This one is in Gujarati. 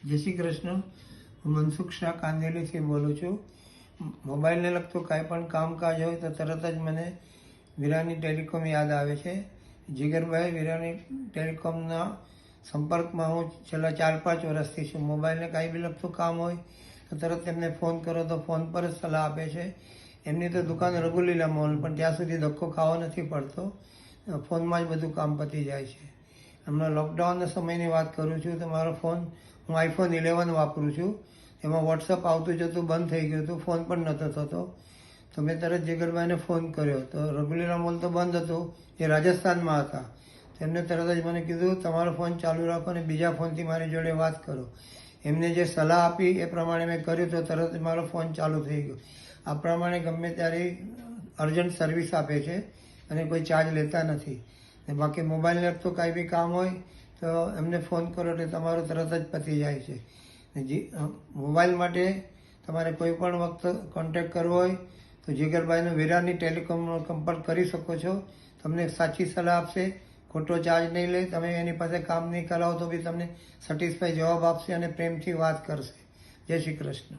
જય શ્રી કૃષ્ણ. હું મનસુખ શાહ કાંદેલીથી બોલું છું. મોબાઈલને લગતું કાંઈ પણ કામકાજ હોય તો તરત જ મને વિરાની ટેલિકોમ યાદ આવે છે. જીગરભાઈ વિરાની ટેલિકોમના સંપર્કમાં હું છેલ્લા 4-5 વર્ષથી છું. મોબાઈલને કાંઈ બી લગતું કામ હોય તો તરત એમને ફોન કરો તો ફોન પર જ સલાહ આપે છે. એમની તો દુકાન રઘુલીલા મોલ, પણ ત્યાં સુધી ધક્કો ખાવો નથી પડતો. ફોનમાં જ બધું કામ પતી જાય છે. હમણાં લોકડાઉનના સમયની વાત કરું છું તો મારો ફોન, હું iPhone 11 વાપરું છું. એમાં વોટ્સઅપ આવતું જતું બંધ થઈ ગયું હતું, ફોન પણ નહોતો થતો. તો મેં તરત જીગરભાઈને ફોન કર્યો તો રઘુલીલા મોલ તો બંધ હતું, એ રાજસ્થાનમાં હતા. એમને તરત જ મને કીધું તમારો ફોન ચાલુ રાખો અને બીજા ફોનથી મારી જોડે વાત કરો. એમને જે સલાહ આપી એ પ્રમાણે મેં કર્યું તો તરત મારો ફોન ચાલુ થઈ ગયો. આ પ્રમાણે ગમે ત્યારે અર્જન્ટ સર્વિસ આપે છે અને કોઈ ચાર્જ લેતા નથી. ને બાકી મોબાઈલને લગતું કાંઈ બી કામ હોય તો એમને ફોન કરો એટલે તમારું તરત જ પતી જાય છે. મોબાઈલ માટે તમારે કોઈ પણ વખત કોન્ટેક્ટ કરવો હોય તો જીગરભાઈનો વિરાની ટેલિકોમનો સંપર્ક કરી શકો છો. તમને સાચી સલાહ આપશે, ખોટો ચાર્જ નહીં લે. તમે એની પાસે કામ નહીં કરાવો તો બી તમને સેટિસ્ફાઈ જવાબ આપશે અને પ્રેમથી વાત કરશે. જય શ્રી કૃષ્ણ.